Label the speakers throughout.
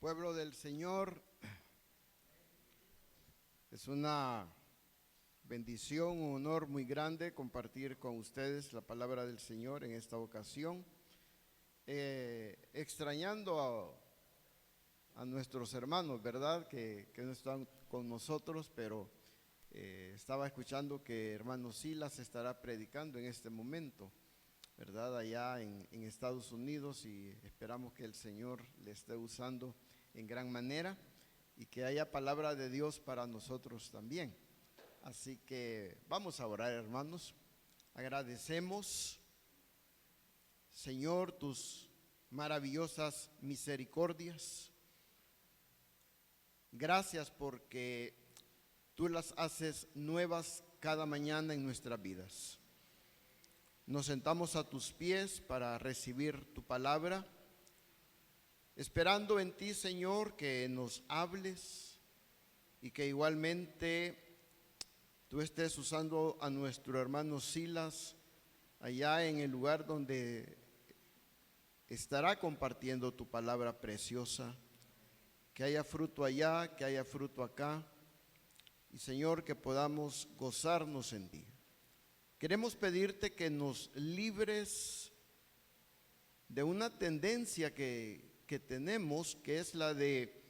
Speaker 1: Pueblo del Señor, es una bendición, un honor muy grande compartir con ustedes la palabra del Señor en esta ocasión, extrañando a nuestros hermanos, ¿verdad? Que no están con nosotros, pero estaba escuchando que hermano Silas estará predicando en este momento, ¿verdad? Allá en Estados Unidos, y esperamos que el Señor le esté usando en gran manera y que haya palabra de Dios para nosotros también. Así que vamos a orar, hermanos. Agradecemos, Señor, tus maravillosas misericordias. Gracias porque tú las haces nuevas cada mañana en nuestras vidas. Nos sentamos a tus pies para recibir tu palabra, esperando en ti, Señor, que nos hables y que igualmente tú estés usando a nuestro hermano Silas allá en el lugar donde estará compartiendo tu palabra preciosa. Que haya fruto allá, que haya fruto acá, y Señor, que podamos gozarnos en ti. Queremos pedirte que nos libres de una tendencia que tenemos, que es la de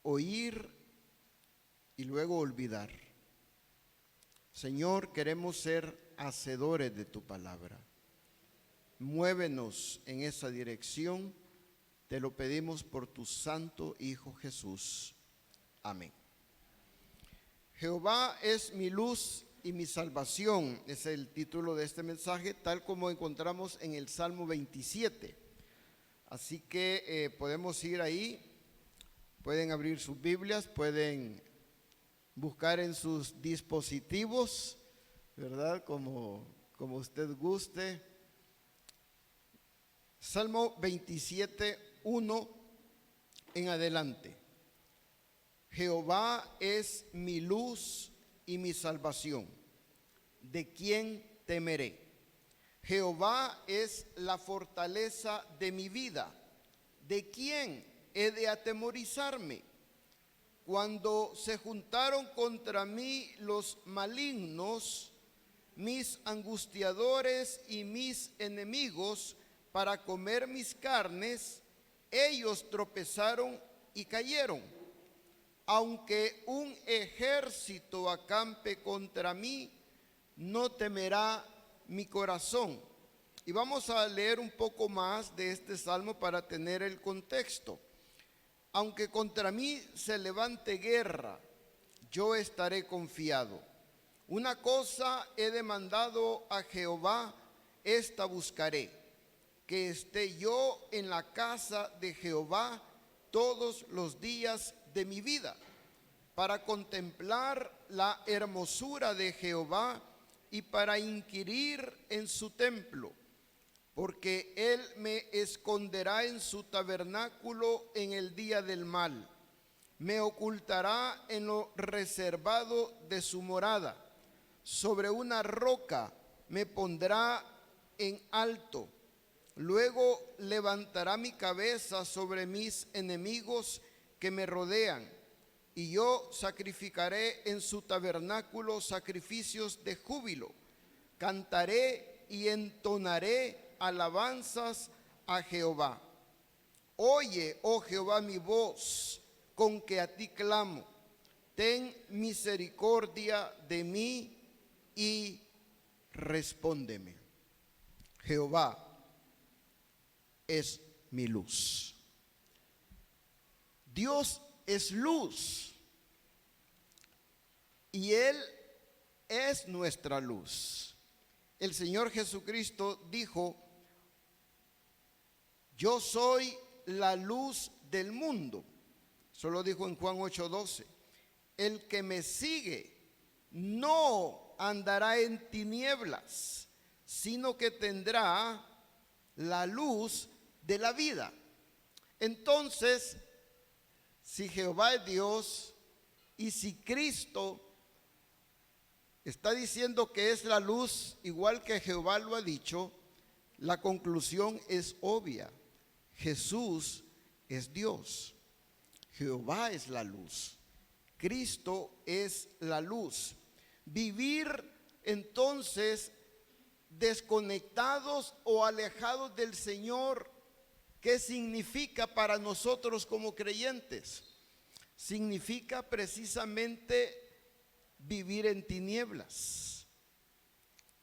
Speaker 1: oír y luego olvidar. Señor, queremos ser hacedores de tu palabra. Muévenos en esa dirección, te lo pedimos por tu santo Hijo Jesús. Amén. Jehová es mi luz y mi salvación, es el título de este mensaje, tal como encontramos en el Salmo 27. Así que podemos ir ahí, pueden abrir sus Biblias, pueden buscar en sus dispositivos, ¿verdad? Como usted guste. Salmo 27, 1 en adelante. Jehová es mi luz y mi salvación. ¿De quién temeré? Jehová es la fortaleza de mi vida. ¿De quién he de atemorizarme? Cuando se juntaron contra mí los malignos, mis angustiadores y mis enemigos, para comer mis carnes, ellos tropezaron y cayeron. Aunque un ejército acampe contra mí, no temerá mi corazón. Y vamos a leer un poco más de este salmo para tener el contexto. Aunque contra mí se levante guerra, yo estaré confiado. Una cosa he demandado a Jehová, esta buscaré, que esté yo en la casa de Jehová todos los días de mi vida, para contemplar la hermosura de Jehová y para inquirir en su templo, porque él me esconderá en su tabernáculo en el día del mal, me ocultará en lo reservado de su morada, sobre una roca me pondrá en alto. Luego levantará mi cabeza sobre mis enemigos que me rodean, y yo sacrificaré en su tabernáculo sacrificios de júbilo. Cantaré y entonaré alabanzas a Jehová. Oye, oh Jehová, mi voz, con que a ti clamo. Ten misericordia de mí y respóndeme. Jehová es mi luz. Dios es luz y Él es nuestra luz. El Señor Jesucristo dijo: yo soy la luz del mundo. Eso lo dijo en Juan 8:12. El que me sigue no andará en tinieblas, sino que tendrá la luz de la vida. Entonces, si Jehová es Dios y si Cristo está diciendo que es la luz, igual que Jehová lo ha dicho, la conclusión es obvia. Jesús es Dios. Jehová es la luz. Cristo es la luz. Vivir entonces desconectados o alejados del Señor, ¿qué significa para nosotros como creyentes? Significa precisamente vivir en tinieblas,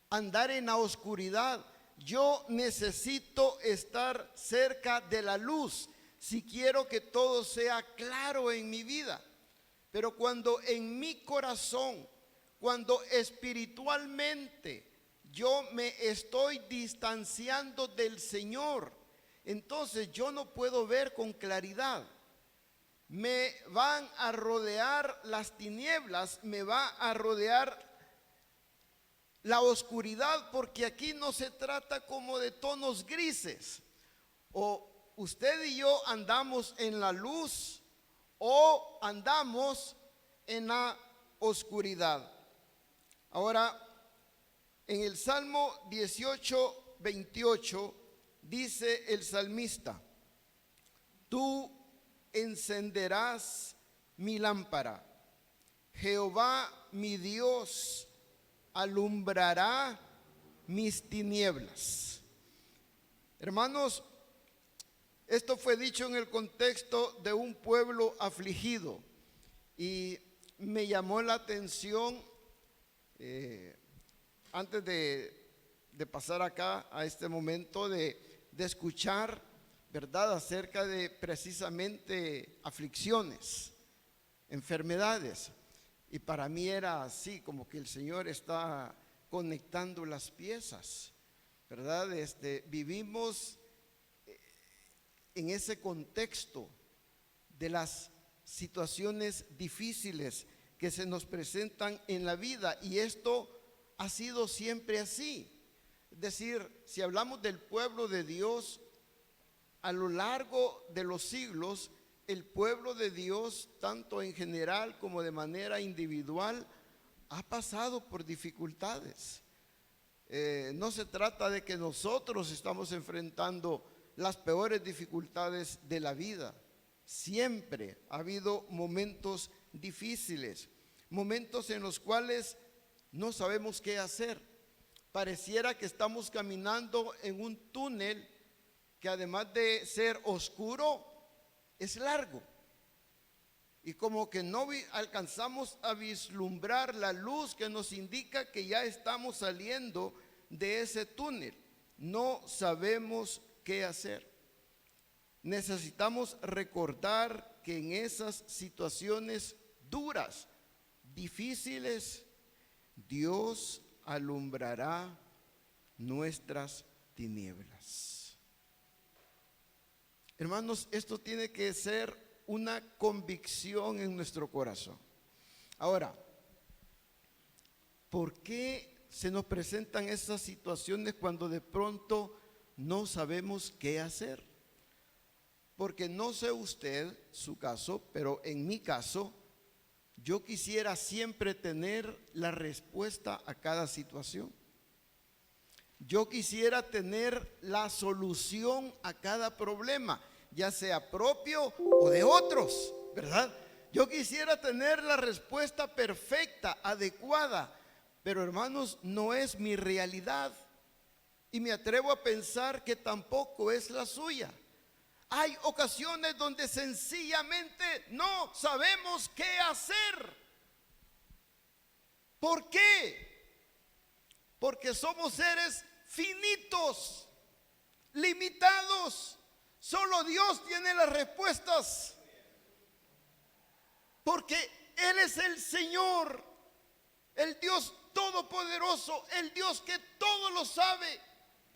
Speaker 1: andar en la oscuridad. Yo necesito estar cerca de la luz si quiero que todo sea claro en mi vida. Pero cuando en mi corazón, cuando espiritualmente yo me estoy distanciando del Señor, entonces yo no puedo ver con claridad. Me van a rodear las tinieblas, me va a rodear la oscuridad, porque aquí no se trata como de tonos grises. O usted y yo andamos en la luz o andamos en la oscuridad. Ahora, en el Salmo 18, 28, dice el salmista: tú encenderás mi lámpara, Jehová mi Dios alumbrará mis tinieblas. Hermanos, esto fue dicho en el contexto de un pueblo afligido, y me llamó la atención antes de pasar acá a este momento de escuchar, ¿verdad?, acerca de precisamente aflicciones, enfermedades. Y para mí era así, como que el Señor está conectando las piezas, ¿verdad? Vivimos en ese contexto de las situaciones difíciles que se nos presentan en la vida, y esto ha sido siempre así. Es decir, si hablamos del pueblo de Dios, a lo largo de los siglos, el pueblo de Dios, tanto en general como de manera individual, ha pasado por dificultades. No se trata de que nosotros estamos enfrentando las peores dificultades de la vida. Siempre ha habido momentos difíciles, momentos en los cuales no sabemos qué hacer. Pareciera que estamos caminando en un túnel que, además de ser oscuro, es largo, y como que no alcanzamos a vislumbrar la luz que nos indica que ya estamos saliendo de ese túnel. No sabemos qué hacer. Necesitamos recordar que en esas situaciones duras, difíciles, Dios alumbrará nuestras tinieblas. Hermanos, esto tiene que ser una convicción en nuestro corazón. Ahora, ¿por qué se nos presentan esas situaciones cuando de pronto no sabemos qué hacer? Porque no sé usted su caso, pero en mi caso, yo quisiera siempre tener la respuesta a cada situación. Yo quisiera tener la solución a cada problema, ya sea propio o de otros, ¿verdad? Yo quisiera tener la respuesta perfecta, adecuada, pero hermanos, no es mi realidad, y me atrevo a pensar que tampoco es la suya. Hay ocasiones donde sencillamente no sabemos qué hacer. ¿Por qué? Porque somos seres finitos, limitados. Solo Dios tiene las respuestas, porque Él es el Señor, el Dios todopoderoso, el Dios que todo lo sabe.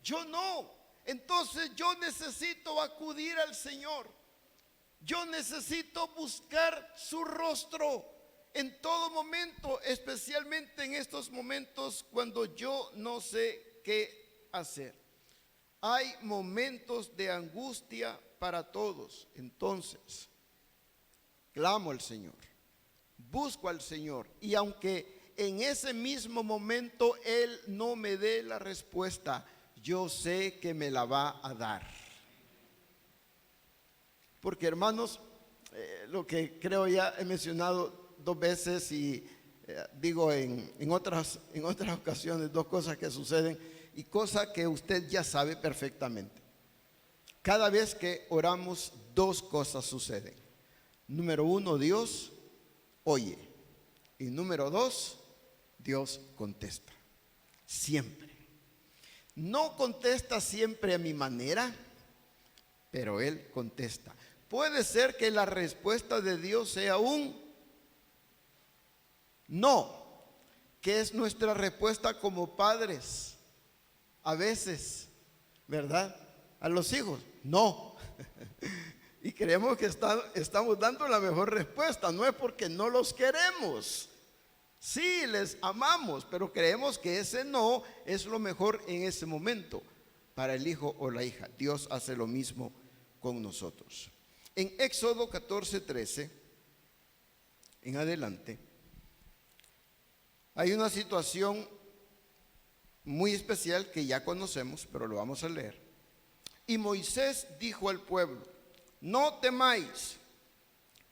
Speaker 1: Yo no. Entonces yo necesito acudir al Señor. Yo necesito buscar su rostro en todo momento, especialmente en estos momentos cuando yo no sé qué hacer. Hay momentos de angustia para todos. Entonces, clamo al Señor, busco al Señor, y aunque en ese mismo momento Él no me dé la respuesta, yo sé que me la va a dar. Porque hermanos, lo que creo ya he mencionado 2 veces y digo en otras ocasiones, 2 cosas que suceden y cosas que usted ya sabe perfectamente. Cada vez que oramos, 2 cosas suceden. Número 1, Dios oye. Y número 2, Dios contesta. Siempre. No contesta siempre a mi manera, pero Él contesta. Puede ser que la respuesta de Dios sea un no, que es nuestra respuesta como padres. A veces, ¿verdad? A los hijos, no. Y creemos que estamos dando la mejor respuesta. No es porque no los queremos. Sí, les amamos, pero creemos que ese no es lo mejor en ese momento para el hijo o la hija. Dios hace lo mismo con nosotros. En Éxodo 14:13, en adelante, hay una situación muy especial que ya conocemos, pero lo vamos a leer. Y Moisés dijo al pueblo: no temáis,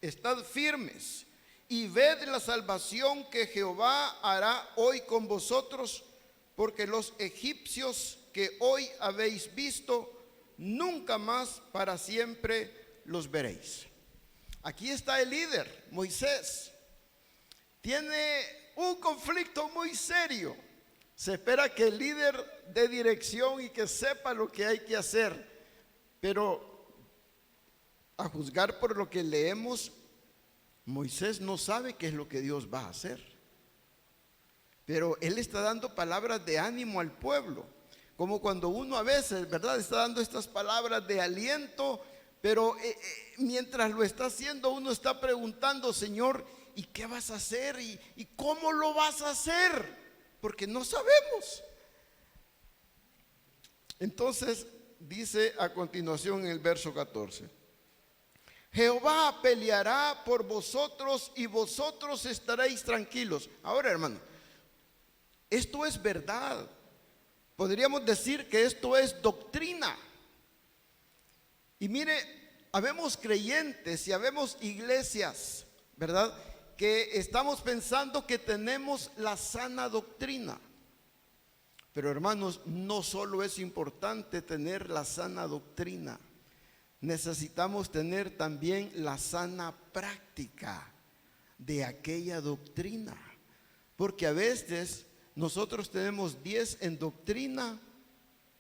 Speaker 1: estad firmes y ved la salvación que Jehová hará hoy con vosotros, porque los egipcios que hoy habéis visto, nunca más para siempre los veréis. Aquí está el líder, Moisés. Tiene un conflicto muy serio. Se espera que el líder dé dirección y que sepa lo que hay que hacer, pero a juzgar por lo que leemos, Moisés no sabe qué es lo que Dios va a hacer. Pero él está dando palabras de ánimo al pueblo, como cuando uno a veces, ¿verdad?, está dando estas palabras de aliento, pero mientras lo está haciendo uno está preguntando: Señor, ¿y qué vas a hacer? ¿Y cómo lo vas a hacer? Porque no sabemos. Entonces dice a continuación en el verso 14: Jehová peleará por vosotros y vosotros estaréis tranquilos. Ahora, hermano, esto es verdad. Podríamos decir que esto es doctrina. Y mire, habemos creyentes y habemos iglesias, ¿verdad?, que estamos pensando que tenemos la sana doctrina. Pero hermanos, no solo es importante tener la sana doctrina, necesitamos tener también la sana práctica de aquella doctrina. Porque a veces nosotros tenemos 10 en doctrina,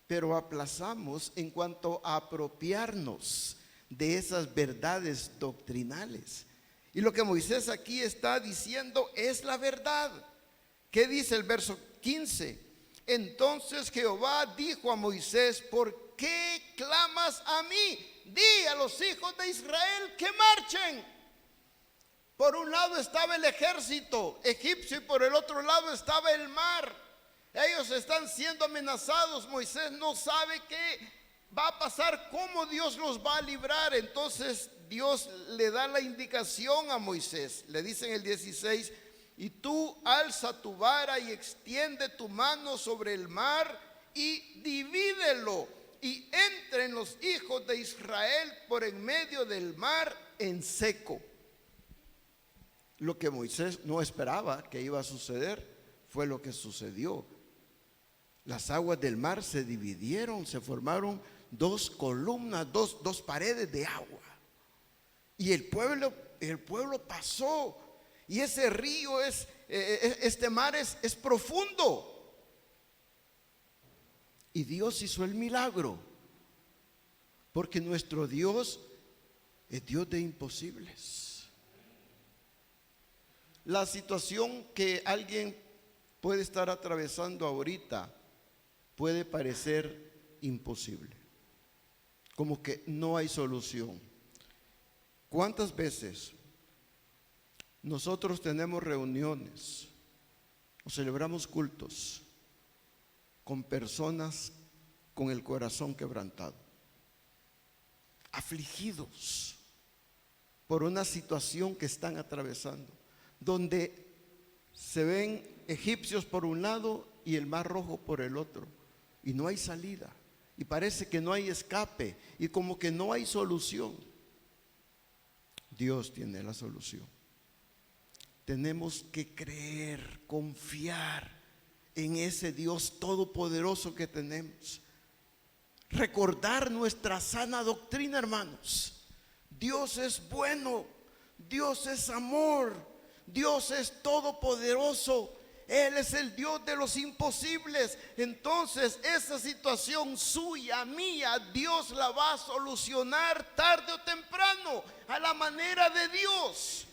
Speaker 1: pero aplazamos en cuanto a apropiarnos de esas verdades doctrinales. Y lo que Moisés aquí está diciendo es la verdad. ¿Qué dice el verso 15? Entonces Jehová dijo a Moisés: ¿por qué clamas a mí? Di a los hijos de Israel que marchen. Por un lado estaba el ejército egipcio y por el otro lado estaba el mar. Ellos están siendo amenazados. Moisés no sabe qué va a pasar, cómo Dios los va a librar. Entonces Dios le da la indicación a Moisés. Le dice en el 16: y tú alza tu vara y extiende tu mano sobre el mar y divídelo, y entren los hijos de Israel por en medio del mar en seco. Lo que Moisés no esperaba que iba a suceder fue lo que sucedió. Las aguas del mar se dividieron, se formaron 2 columnas, dos paredes de agua. Y el pueblo pasó. Y ese río este mar es profundo. Y Dios hizo el milagro, porque nuestro Dios es Dios de imposibles. La situación que alguien puede estar atravesando ahorita puede parecer imposible, como que no hay solución. ¿Cuántas veces nosotros tenemos reuniones o celebramos cultos con personas con el corazón quebrantado, afligidos por una situación que están atravesando, donde se ven egipcios por un lado y el mar Rojo por el otro, y no hay salida, y parece que no hay escape, y como que no hay solución? Dios tiene la solución. Tenemos que creer, confiar en ese Dios todopoderoso que tenemos. Recordar nuestra sana doctrina, hermanos. Dios es bueno, Dios es amor, Dios es todopoderoso. Él es el Dios de los imposibles. Entonces esa situación suya, mía, Dios la va a solucionar tarde o temprano, a la manera de Dios,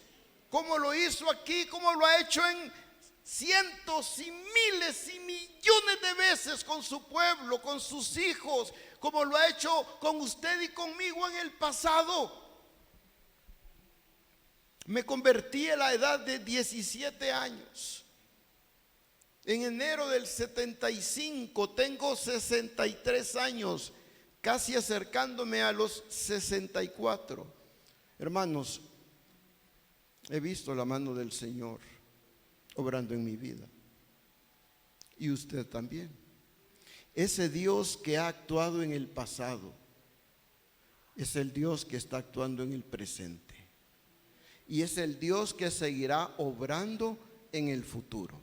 Speaker 1: como lo hizo aquí, como lo ha hecho en cientos y miles y millones de veces con su pueblo, con sus hijos, como lo ha hecho con usted y conmigo en el pasado. Me convertí a la edad de 17 años. En enero del 75, tengo 63 años, casi acercándome a los 64. Hermanos, he visto la mano del Señor obrando en mi vida. Y usted también. Ese Dios que ha actuado en el pasado es el Dios que está actuando en el presente. Y es el Dios que seguirá obrando en el futuro.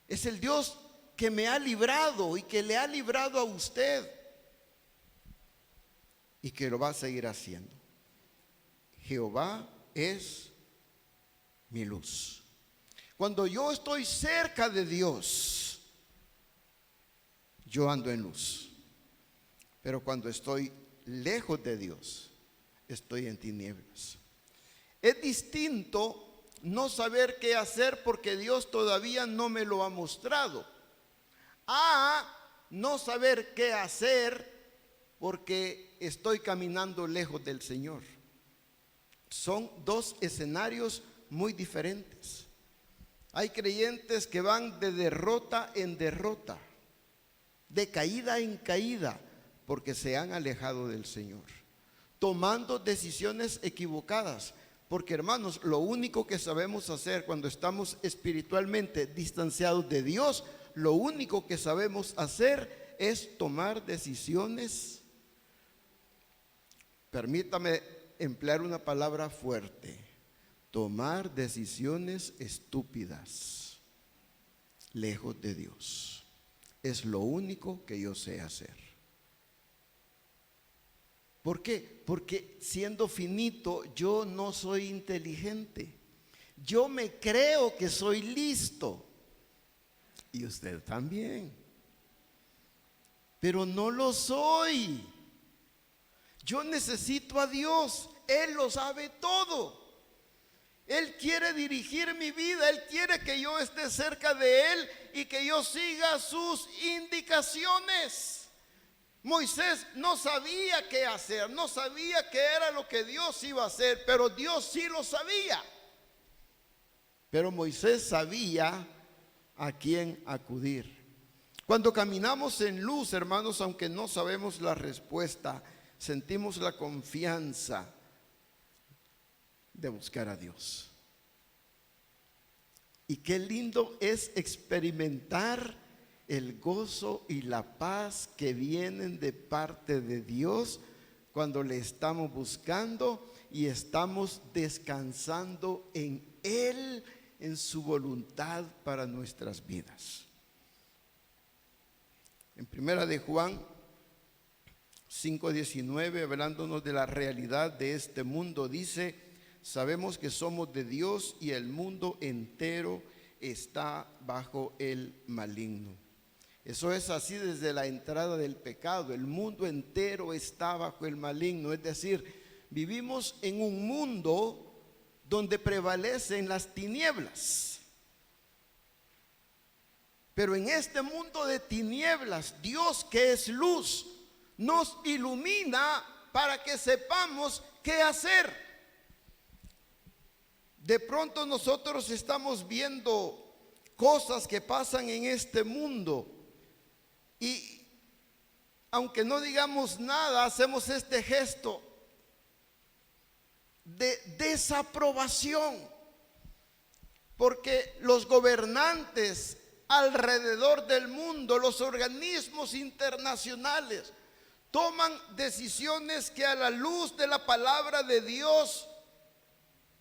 Speaker 1: Es el Dios que me ha librado y que le ha librado a usted y que lo va a seguir haciendo. Jehová es mi luz. Cuando yo estoy cerca de Dios, yo ando en luz. Pero cuando estoy lejos de Dios, estoy en tinieblas. Es distinto no saber qué hacer porque Dios todavía no me lo ha mostrado, a no saber qué hacer porque estoy caminando lejos del Señor. Son dos escenarios muy diferentes. Hay creyentes que van de derrota en derrota, de caída en caída, porque se han alejado del Señor, tomando decisiones equivocadas. Porque, hermanos, lo único que sabemos hacer cuando estamos espiritualmente distanciados de Dios, lo único que sabemos hacer es tomar decisiones, permítame emplear una palabra fuerte, tomar decisiones estúpidas, lejos de Dios. Es lo único que yo sé hacer. ¿Por qué? Porque siendo finito, yo no soy inteligente. Yo me creo que soy listo. Y usted también. Pero no lo soy. Yo necesito a Dios. Él lo sabe todo. Él quiere dirigir mi vida. Él quiere que yo esté cerca de Él y que yo siga sus indicaciones. Moisés no sabía qué hacer, no sabía qué era lo que Dios iba a hacer, pero Dios sí lo sabía. Pero Moisés sabía a quién acudir. Cuando caminamos en luz, hermanos, aunque no sabemos la respuesta, sentimos la confianza de buscar a Dios. Y qué lindo es experimentar el gozo y la paz que vienen de parte de Dios cuando le estamos buscando y estamos descansando en Él, en su voluntad para nuestras vidas. En primera de Juan 5:19, hablándonos de la realidad de este mundo, dice: sabemos que somos de Dios y el mundo entero está bajo el maligno. Eso es así desde la entrada del pecado. El mundo entero está bajo el maligno. Es decir, vivimos en un mundo donde prevalecen las tinieblas. Pero en este mundo de tinieblas, Dios, que es luz, nos ilumina para que sepamos qué hacer. De pronto nosotros estamos viendo cosas que pasan en este mundo y aunque no digamos nada, hacemos este gesto de desaprobación, porque los gobernantes alrededor del mundo, los organismos internacionales, toman decisiones que a la luz de la palabra de Dios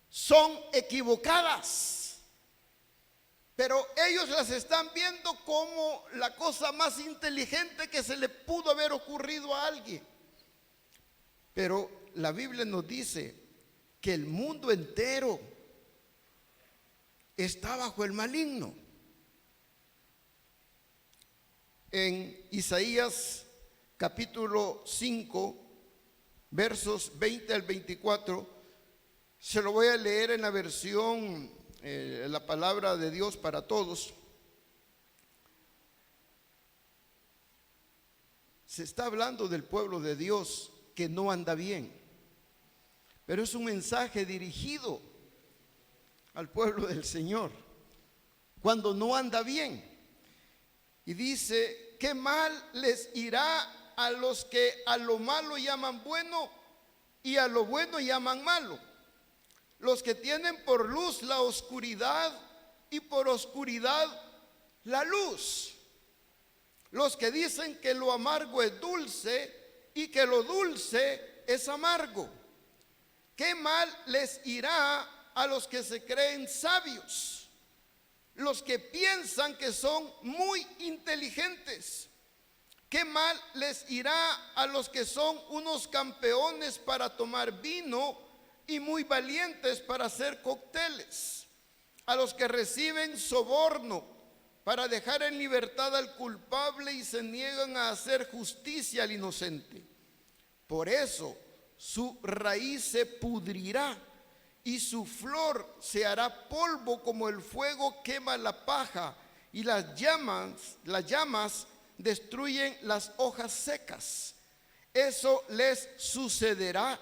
Speaker 1: son equivocadas, pero ellos las están viendo como la cosa más inteligente que se le pudo haber ocurrido a alguien. Pero la Biblia nos dice que el mundo entero está bajo el maligno. En Isaías capítulo 5, versos 20 al 24, se lo voy a leer en la versión, la palabra de Dios para todos. Se está hablando del pueblo de Dios que no anda bien, pero es un mensaje dirigido al pueblo del Señor cuando no anda bien. Y dice: ¿qué mal les irá a los que a lo malo llaman bueno y a lo bueno llaman malo? Los que tienen por luz la oscuridad y por oscuridad la luz. Los que dicen que lo amargo es dulce y que lo dulce es amargo. ¿Qué mal les irá a los que se creen sabios? Los que piensan que son muy inteligentes. ¿Qué mal les irá a los que son unos campeones para tomar vino y muy valientes para hacer cócteles? A los que reciben soborno para dejar en libertad al culpable y se niegan a hacer justicia al inocente. Por eso su raíz se pudrirá y su flor se hará polvo, como el fuego quema la paja y las llamas destruyen las hojas secas. Eso les sucederá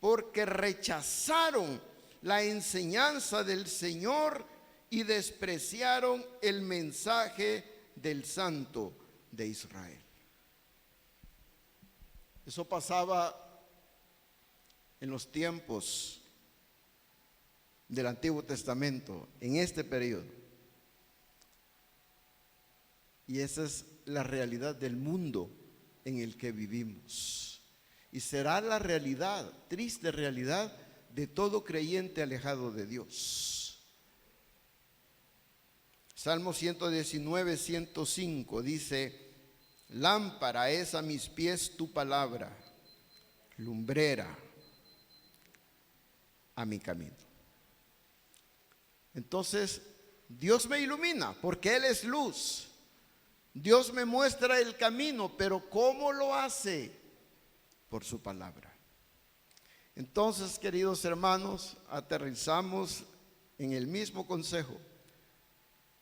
Speaker 1: porque rechazaron la enseñanza del Señor y despreciaron el mensaje del Santo de Israel. Eso pasaba en los tiempos del Antiguo Testamento, en este periodo. Y esa es la realidad del mundo en el que vivimos. Y será la realidad, triste realidad, de todo creyente alejado de Dios. Salmo 119, 105 dice: lámpara es a mis pies tu palabra, lumbrera a mi camino. Entonces, Dios me ilumina porque Él es luz. Dios me muestra el camino, pero ¿cómo lo hace? Por su palabra. Entonces, queridos hermanos, aterrizamos en el mismo consejo.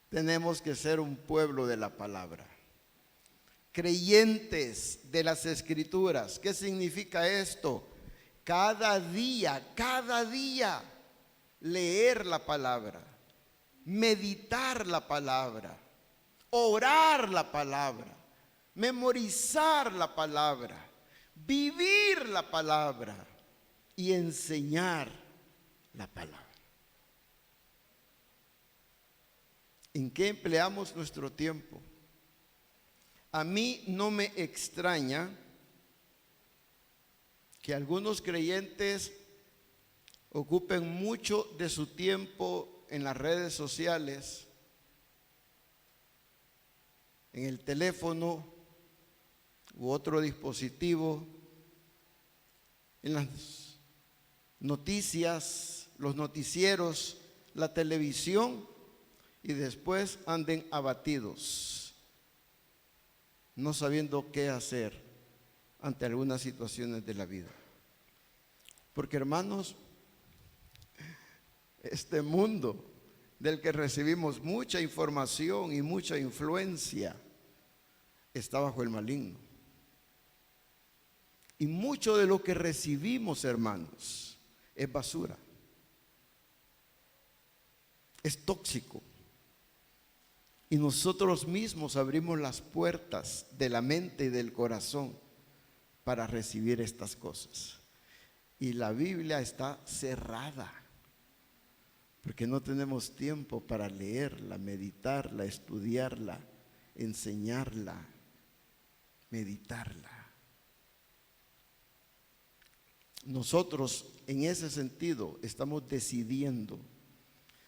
Speaker 1: Tenemos que ser un pueblo de la palabra, creyentes de las Escrituras. ¿Qué significa esto? Cada día leer la palabra, meditar la palabra, orar la palabra, memorizar la palabra, vivir la palabra y enseñar la palabra. ¿En qué empleamos nuestro tiempo? A mí no me extraña que algunos creyentes ocupen mucho de su tiempo en las redes sociales, en el teléfono u otro dispositivo, en las noticias, los noticieros, la televisión, y después anden abatidos, no sabiendo qué hacer ante algunas situaciones de la vida. Porque, hermanos, este mundo del que recibimos mucha información y mucha influencia está bajo el maligno. Y mucho de lo que recibimos, hermanos, es basura, es tóxico. Y nosotros mismos abrimos las puertas de la mente y del corazón para recibir estas cosas. Y la Biblia está cerrada, porque no tenemos tiempo para leerla, meditarla, estudiarla, enseñarla, meditarla. nosotros en ese sentido estamos decidiendo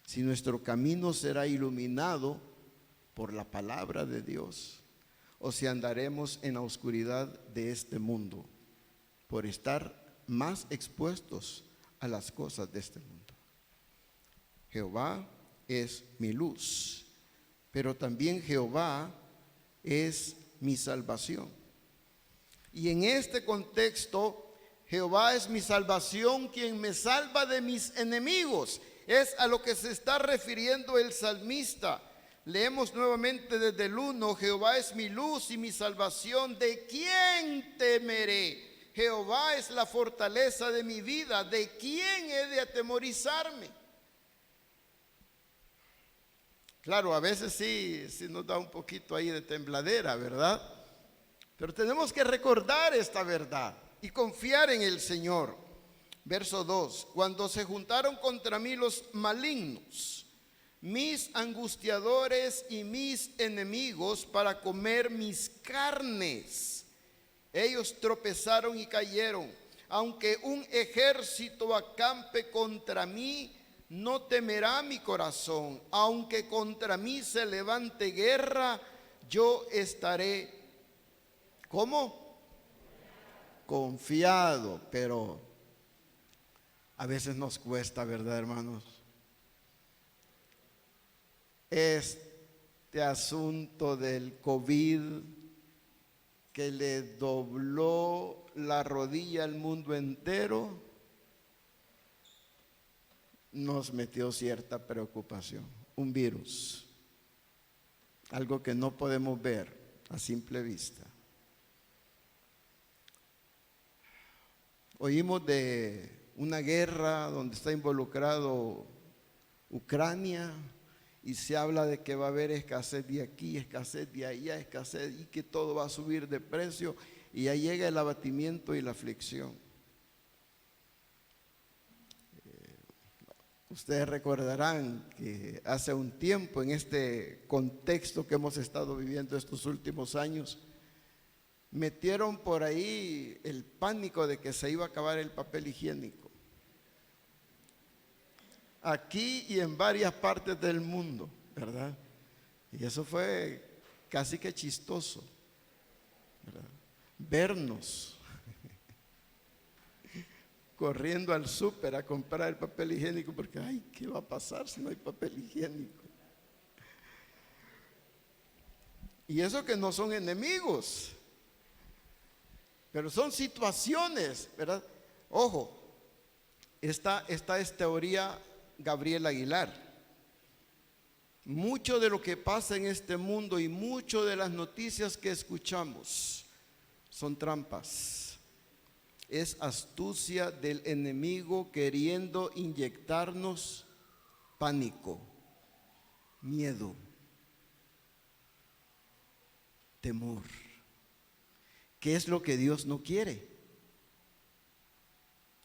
Speaker 1: si nuestro camino será iluminado por la palabra de Dios o si andaremos en la oscuridad de este mundo por estar más expuestos a las cosas de este mundo. Jehová es mi luz, pero también Jehová es mi salvación. Y en este contexto, Jehová es mi salvación, quien me salva de mis enemigos. Es a lo que se está refiriendo el salmista. Leemos nuevamente desde el 1, Jehová es mi luz y mi salvación, ¿de quién temeré? Jehová es la fortaleza de mi vida, ¿de quién he de atemorizarme? Claro, a veces sí nos da un poquito ahí de tembladera, ¿verdad? Pero tenemos que recordar esta verdad y confiar en el Señor. Verso 2, cuando se juntaron contra mí los malignos, mis angustiadores y mis enemigos para comer mis carnes, ellos tropezaron y cayeron. Aunque un ejército acampe contra mí, no temerá mi corazón. Aunque contra mí se levante guerra, yo estaré, ¿cómo? Confiado. Pero a veces nos cuesta, ¿verdad, hermanos? Este asunto del COVID que le dobló la rodilla al mundo entero, nos metió cierta preocupación. Un virus, algo que no podemos ver a simple vista. Oímos de una guerra donde está involucrado Ucrania y se habla de que va a haber escasez de aquí, escasez de allá, escasez y que todo va a subir de precio y ya llega el abatimiento y la aflicción. Ustedes recordarán que hace un tiempo, en este contexto que hemos estado viviendo estos últimos años, metieron por ahí el pánico de que se iba a acabar el papel higiénico. Aquí y en varias partes del mundo, ¿verdad? Y eso fue casi que chistoso, ¿verdad? Vernos corriendo al súper a comprar el papel higiénico porque, ay, ¿qué va a pasar si no hay papel higiénico? Y eso que no son enemigos, pero son situaciones, ¿verdad? Ojo, esta es teoría Gabriel Aguilar. Mucho de lo que pasa en este mundo y mucho de las noticias que escuchamos son trampas. Es astucia del enemigo queriendo inyectarnos pánico, miedo, temor. ¿Qué es lo que Dios no quiere?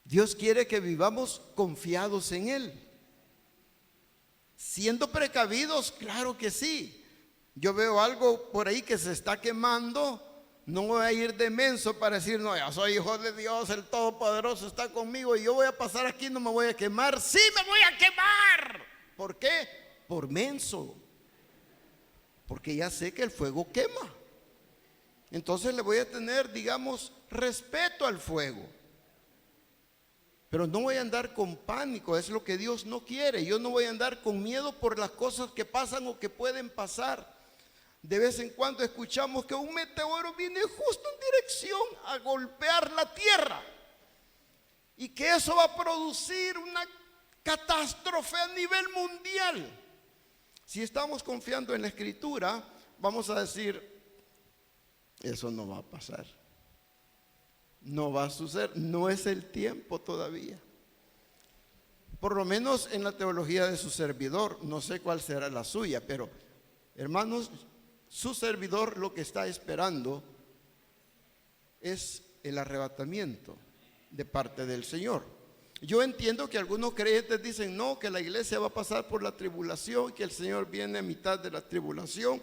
Speaker 1: Dios quiere que vivamos confiados en Él. Siendo precavidos, claro que sí. Yo veo algo por ahí que se está quemando, no voy a ir de menso para decir, no, yo soy hijo de Dios, el Todopoderoso está conmigo y yo voy a pasar aquí, no me voy a quemar. ¡Sí me voy a quemar! ¿Por qué? Por menso. Porque ya sé que el fuego quema. Entonces le voy a tener, digamos, respeto al fuego. Pero no voy a andar con pánico, es lo que Dios no quiere. Yo no voy a andar con miedo por las cosas que pasan o que pueden pasar. De vez en cuando escuchamos que un meteoro viene justo en dirección a golpear la tierra y que eso va a producir una catástrofe a nivel mundial. Si estamos confiando en la Escritura, vamos a decir, eso no va a pasar. No va a suceder, no es el tiempo todavía. Por lo menos en la teología de su servidor, no sé cuál será la suya, pero hermanos, su servidor lo que está esperando es el arrebatamiento de parte del Señor. Yo entiendo que algunos creyentes dicen no, que la iglesia va a pasar por la tribulación, que el Señor viene a mitad de la tribulación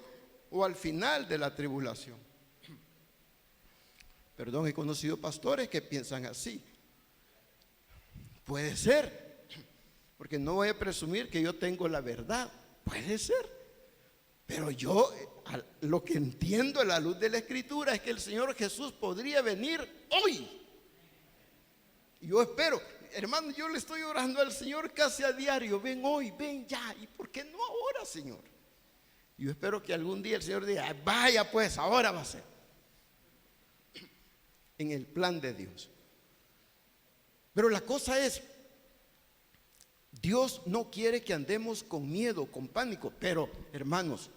Speaker 1: o al final de la tribulación. Perdón, he conocido pastores que piensan así. Puede ser, porque no voy a presumir que yo tengo la verdad. Puede ser, pero yo lo que entiendo a la luz de la Escritura es que el Señor Jesús podría venir hoy. Yo espero, hermano, yo le estoy orando al Señor casi a diario: ven hoy, ven ya. ¿Y por qué no ahora, Señor? Yo espero que algún día el Señor diga: vaya pues, ahora va a ser. En el plan de Dios. Pero la cosa es, Dios no quiere que andemos con miedo, con pánico. Pero, hermanos,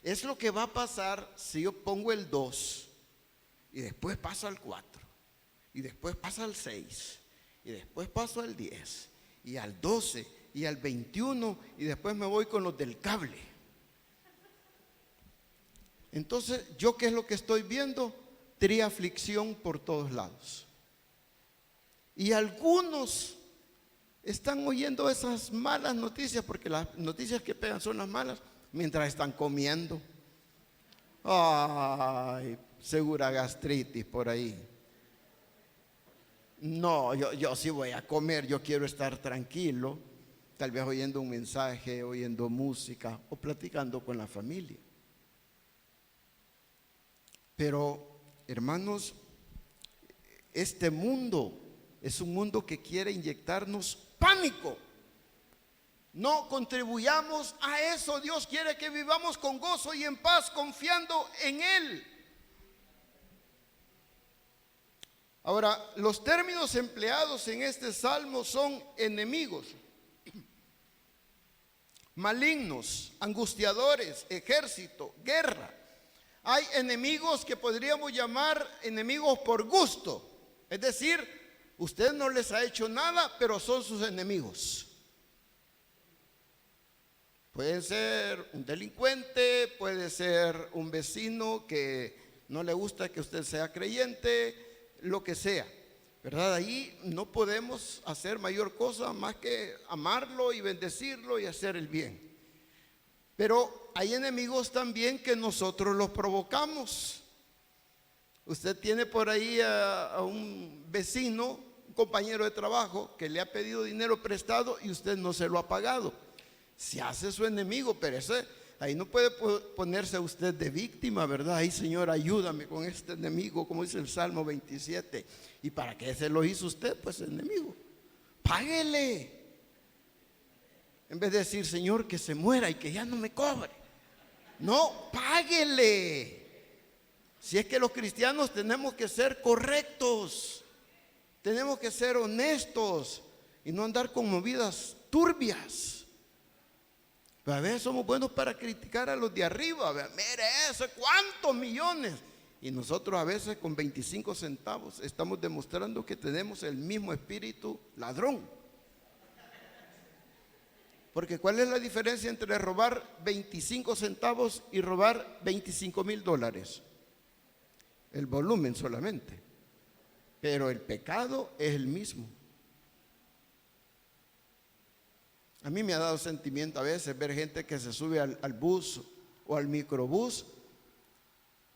Speaker 1: es lo que va a pasar si yo pongo el 2 y después paso al 4 y después paso al 6 y después paso al 10 y al 12 y al 21 y después me voy con los del cable. Entonces, ¿yo qué es lo que estoy viendo? Aflicción por todos lados. Y algunos están oyendo esas malas noticias, porque las noticias que pegan son las malas, mientras están comiendo. Ay, segura gastritis por ahí. No, yo sí voy a comer, yo quiero estar tranquilo, tal vez oyendo un mensaje, oyendo música o platicando con la familia. Pero, hermanos, este mundo es un mundo que quiere inyectarnos pánico. No contribuyamos a eso. Dios quiere que vivamos con gozo y en paz, confiando en Él. Ahora, los términos empleados en este salmo son enemigos, malignos, angustiadores, ejército, guerra. Hay enemigos que podríamos llamar enemigos por gusto. Es decir, usted no les ha hecho nada, pero son sus enemigos. Puede ser un delincuente, puede ser un vecino que no le gusta que usted sea creyente, lo que sea, ¿verdad? Ahí no podemos hacer mayor cosa más que amarlo y bendecirlo y hacer el bien. Pero hay enemigos también que nosotros los provocamos. Usted tiene por ahí a un vecino, un compañero de trabajo, que le ha pedido dinero prestado y usted no se lo ha pagado. Se hace su enemigo, pero ahí no puede ponerse usted de víctima, ¿verdad? Ay, Señor, ayúdame con este enemigo, como dice el Salmo 27. ¿Y para qué se lo hizo usted? Pues enemigo. Páguele. En vez de decir: Señor, que se muera y que ya no me cobre. No, páguele. Si es que los cristianos tenemos que ser correctos, tenemos que ser honestos y no andar con movidas turbias. Pero a veces somos buenos para criticar a los de arriba. Mire eso, ¿cuántos millones? Y nosotros a veces con 25 centavos estamos demostrando que tenemos el mismo espíritu ladrón. Porque ¿cuál es la diferencia entre robar 25 centavos y robar $25,000? El volumen solamente. Pero el pecado es el mismo. A mí me ha dado sentimiento a veces ver gente que se sube al bus o al microbús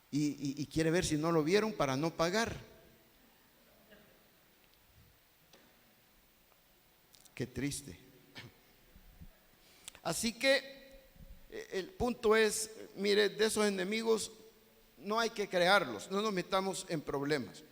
Speaker 1: y quiere ver si no lo vieron para no pagar. Qué triste. Así que el punto es, mire, de esos enemigos no hay que crearlos, no nos metamos en problemas.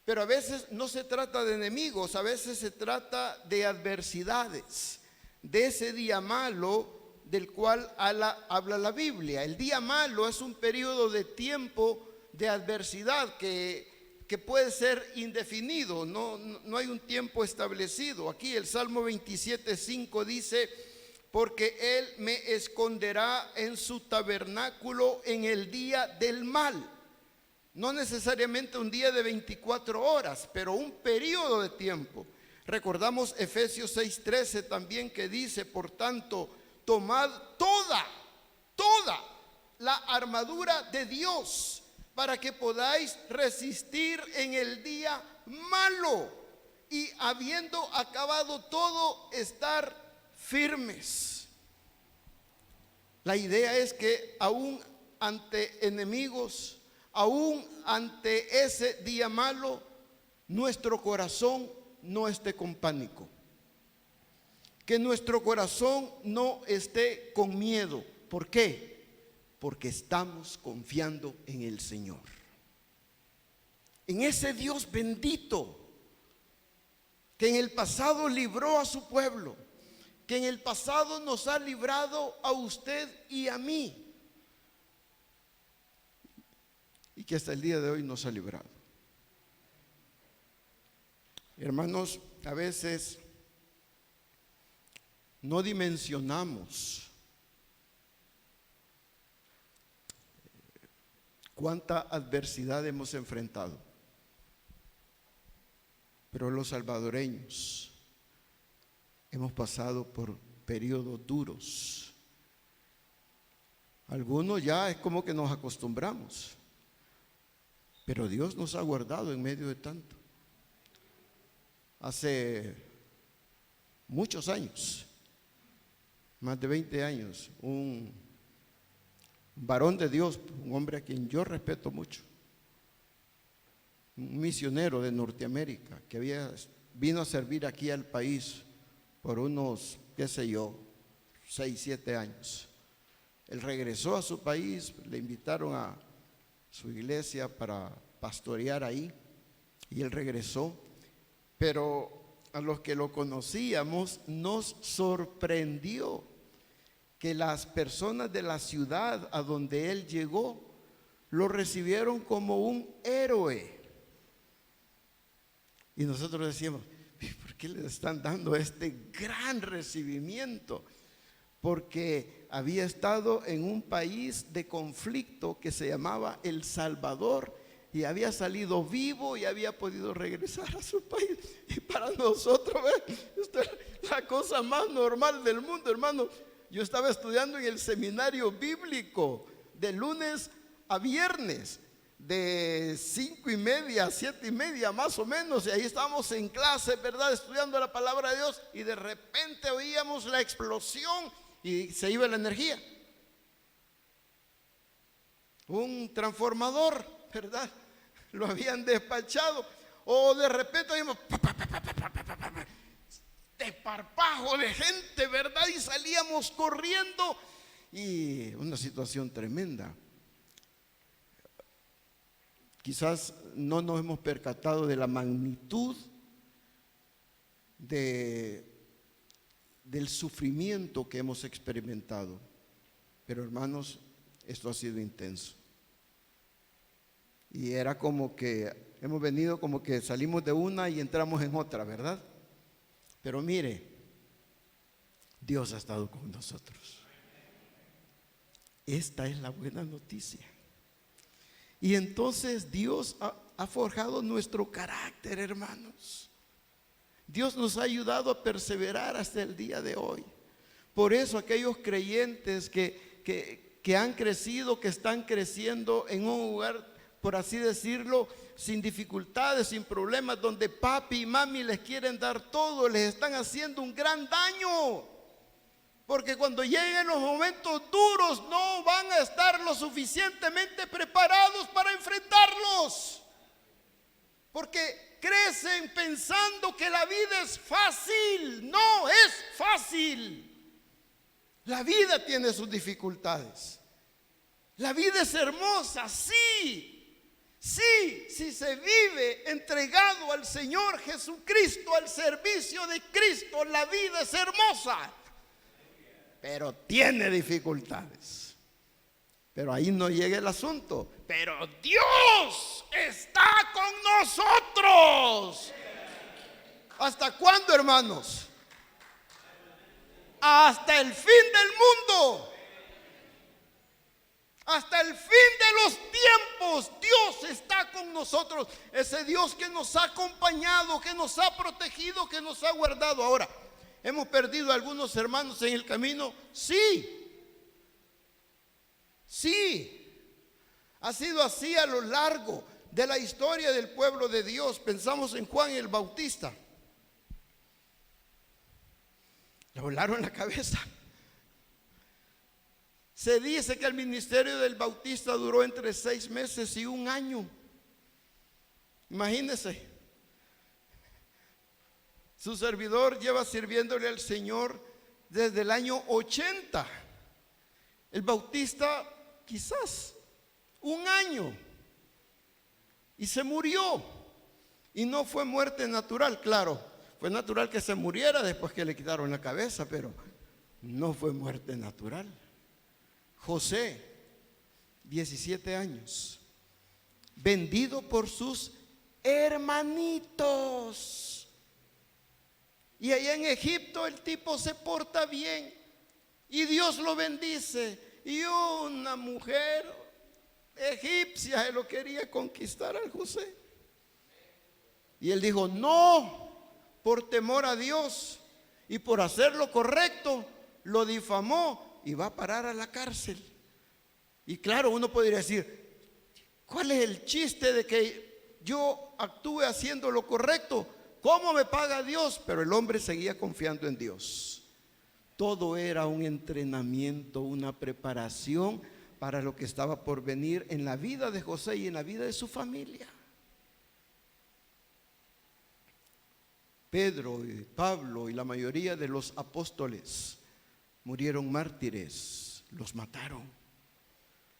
Speaker 1: Pero a veces no se trata de enemigos, a veces se trata de adversidades, de ese día malo del cual habla la Biblia. El día malo es un periodo de tiempo de adversidad que puede ser indefinido, no hay un tiempo establecido. Aquí el Salmo 27:5 dice: porque Él me esconderá en su tabernáculo en el día del mal. No necesariamente un día de 24 horas, pero un periodo de tiempo. Recordamos Efesios 6:13 también, que dice: por tanto, tomad toda la armadura de Dios para que podáis resistir en el día malo y habiendo acabado todo, estar firmes. La idea es que aún ante enemigos, aún ante ese día malo, nuestro corazón no esté con pánico, que nuestro corazón no esté con miedo. ¿Por qué? Porque estamos confiando en el Señor, en ese Dios bendito que en el pasado libró a su pueblo, que en el pasado nos ha librado a usted y a mí, y que hasta el día de hoy nos ha librado. Hermanos, a veces no dimensionamos cuánta adversidad hemos enfrentado, pero los salvadoreños hemos pasado por periodos duros. Algunos ya es como que nos acostumbramos, pero Dios nos ha guardado en medio de tanto. Hace muchos años, más de 20 años, un varón de Dios, un hombre a quien yo respeto mucho, un misionero de Norteamérica que vino a servir aquí al país por unos, 6, 7 años. Él regresó a su país, le invitaron a su iglesia para pastorear ahí y él regresó, pero a los que lo conocíamos nos sorprendió que las personas de la ciudad a donde él llegó lo recibieron como un héroe. Y nosotros decíamos, ¿por qué le están dando este gran recibimiento? Porque había estado en un país de conflicto que se llamaba El Salvador y había salido vivo y había podido regresar a su país. Y para nosotros, esto es la cosa más normal del mundo, hermano. Yo estaba estudiando en el seminario bíblico de lunes a viernes, de 5:30 a 7:30 más o menos, y ahí estábamos en clase, ¿verdad?, estudiando la palabra de Dios, y de repente oíamos la explosión y se iba la energía. Un transformador, ¿verdad?, lo habían despachado, o de repente oímos desparpajo de gente, ¿verdad?, y salíamos corriendo, y una situación tremenda. Quizás no nos hemos percatado de la magnitud del sufrimiento que hemos experimentado, pero hermanos, esto ha sido intenso. Y era como que hemos venido, como que salimos de una y entramos en otra, ¿verdad? Pero mire, Dios ha estado con nosotros. Esta es la buena noticia. Y entonces Dios ha forjado nuestro carácter, hermanos. Dios nos ha ayudado a perseverar hasta el día de hoy. Por eso aquellos creyentes que han crecido, que están creciendo en un lugar, por así decirlo, sin dificultades, sin problemas, donde papi y mami les quieren dar todo, les están haciendo un gran daño. Porque cuando lleguen los momentos duros no van a estar lo suficientemente preparados para enfrentarlos. Porque crecen pensando que la vida es fácil. No es fácil. La vida tiene sus dificultades. La vida es hermosa, sí. Sí, si se vive entregado al Señor Jesucristo, al servicio de Cristo, la vida es hermosa. Pero tiene dificultades. Pero ahí no llega el asunto. Pero Dios está con nosotros. ¿Hasta cuándo, hermanos? Hasta el fin del mundo. Hasta el fin de los tiempos, Dios está con nosotros. Ese Dios que nos ha acompañado, que nos ha protegido, que nos ha guardado. Ahora, ¿hemos perdido a algunos hermanos en el camino? Sí. Sí. Ha sido así a lo largo de la historia del pueblo de Dios. Pensamos en Juan el Bautista. Le volaron la cabeza. Se dice que el ministerio del Bautista duró entre 6 meses y 1 año. Imagínense. Su servidor lleva sirviéndole al Señor desde el año 80. El Bautista quizás un año. Y se murió. Y no fue muerte natural, claro. Fue natural que se muriera después que le quitaron la cabeza, pero no fue muerte natural. José, 17 años, vendido por sus hermanitos. Y allá en Egipto el tipo se porta bien y Dios lo bendice. Y una mujer egipcia lo quería conquistar al José. Y él dijo, no, por temor a Dios y por hacer lo correcto, lo difamó y va a parar a la cárcel. Y claro, uno podría decir, ¿cuál es el chiste de que yo actúe haciendo lo correcto? ¿Cómo me paga Dios? Pero el hombre seguía confiando en Dios. Todo era un entrenamiento, una preparación para lo que estaba por venir en la vida de José y en la vida de su familia. Pedro y Pablo y la mayoría de los apóstoles murieron mártires, los mataron.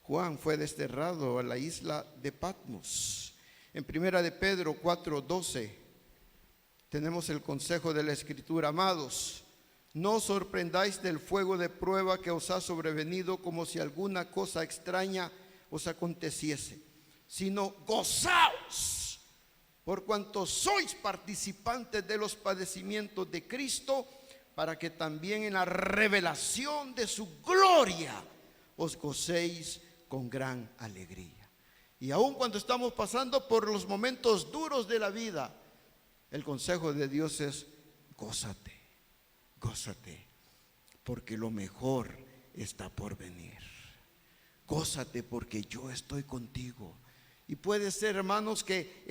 Speaker 1: Juan fue desterrado a la isla de Patmos. En primera de Pedro 4:12 tenemos el consejo de la Escritura: amados, no os sorprendáis del fuego de prueba que os ha sobrevenido como si alguna cosa extraña os aconteciese, sino gozaos por cuanto sois participantes de los padecimientos de Cristo, para que también en la revelación de su gloria os gocéis con gran alegría. Y aun cuando estamos pasando por los momentos duros de la vida, el consejo de Dios es: gózate, gózate, porque lo mejor está por venir. Gózate porque yo estoy contigo. Y puede ser, hermanos, que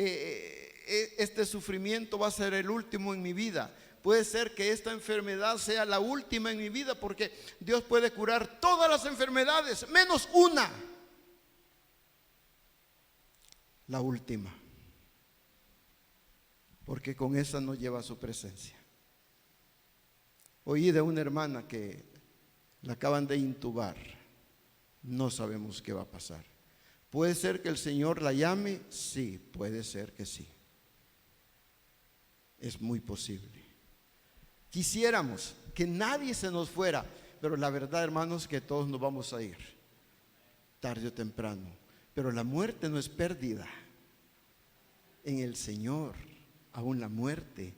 Speaker 1: este sufrimiento va a ser el último en mi vida. Puede ser que esta enfermedad sea la última en mi vida, porque Dios puede curar todas las enfermedades, menos una, la última, porque con esa nos lleva a su presencia. Oí de una hermana que la acaban de intubar. No sabemos qué va a pasar. ¿Puede ser que el Señor la llame? Sí, puede ser que sí. Es muy posible. Quisiéramos que nadie se nos fuera, pero la verdad, hermanos, que todos nos vamos a ir, tarde o temprano. Pero la muerte no es pérdida. En el Señor, aún la muerte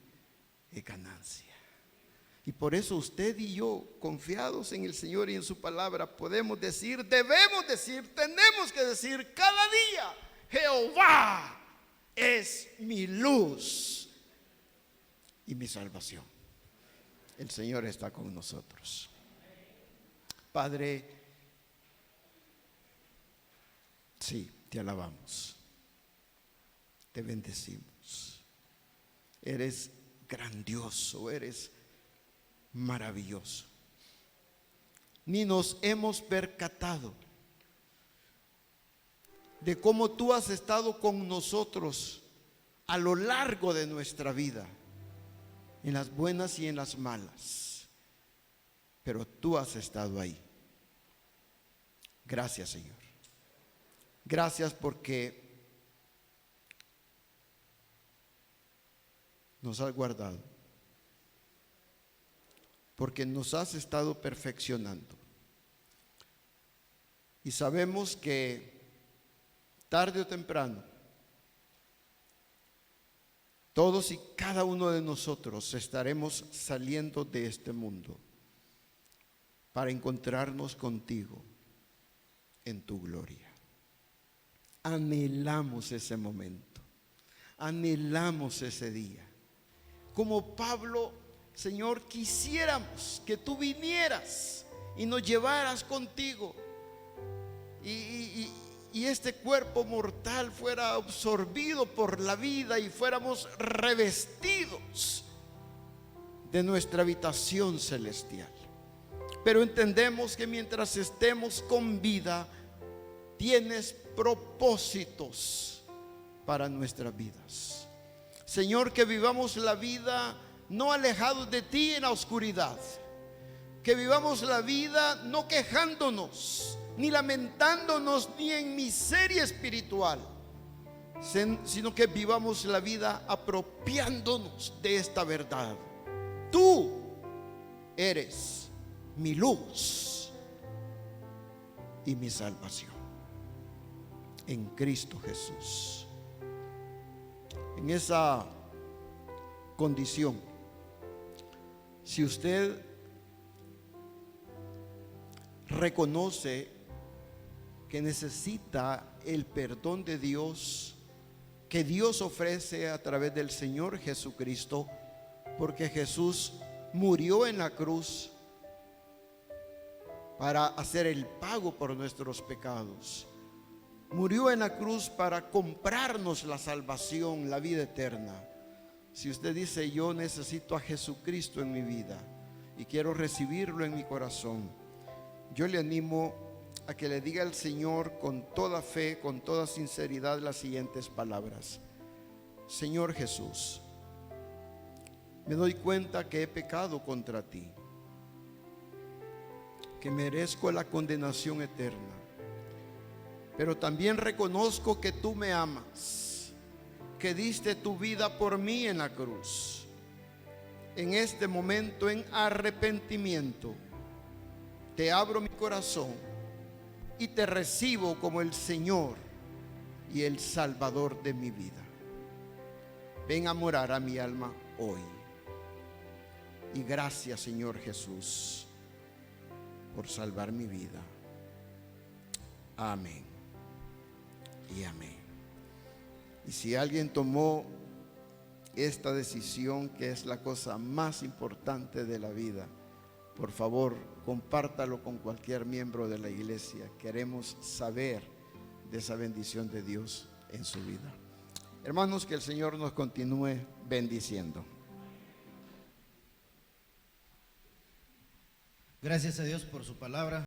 Speaker 1: es ganancia. Y por eso usted y yo, confiados en el Señor y en su palabra, podemos decir, debemos decir, tenemos que decir cada día: Jehová es mi luz y mi salvación. El Señor está con nosotros. Padre, sí, te alabamos, te bendecimos. Eres grandioso, eres maravilloso. Ni nos hemos percatado de cómo tú has estado con nosotros a lo largo de nuestra vida, en las buenas y en las malas, pero tú has estado ahí. Gracias, Señor. Gracias porque nos has guardado, porque nos has estado perfeccionando. Y sabemos que tarde o temprano, todos y cada uno de nosotros estaremos saliendo de este mundo para encontrarnos contigo en tu gloria. Anhelamos ese momento, anhelamos ese día. Como Pablo, Señor, quisiéramos que tú vinieras y nos llevaras contigo y este cuerpo mortal fuera absorbido por la vida y fuéramos revestidos de nuestra habitación celestial. Pero entendemos que mientras estemos con vida, tienes propósitos para nuestras vidas. Señor, que vivamos la vida no alejados de ti en la oscuridad. Que vivamos la vida no quejándonos, ni lamentándonos, ni en miseria espiritual, sino que vivamos la vida apropiándonos de esta verdad. Tú eres mi luz y mi salvación en Cristo Jesús. En esa condición, si usted reconoce que necesita el perdón de Dios, que Dios ofrece a través del Señor Jesucristo, porque Jesús murió en la cruz para hacer el pago por nuestros pecados. Murió en la cruz para comprarnos la salvación, la vida eterna. Si usted dice: yo necesito a Jesucristo en mi vida y quiero recibirlo en mi corazón, yo le animo a que le diga al Señor con toda fe, con toda sinceridad, las siguientes palabras: Señor Jesús, me doy cuenta que he pecado contra ti, que merezco la condenación eterna, pero también reconozco que tú me amas, que diste tu vida por mí en la cruz. En este momento, en arrepentimiento, te abro mi corazón y te recibo como el Señor y el Salvador de mi vida. Ven a morar a mi alma hoy. Y gracias, Señor Jesús, por salvar mi vida. Amén y amén. Y si alguien tomó esta decisión, que es la cosa más importante de la vida, por favor, compártalo con cualquier miembro de la iglesia. Queremos saber de esa bendición de Dios en su vida. Hermanos, que el Señor nos continúe bendiciendo.
Speaker 2: Gracias a Dios por su palabra.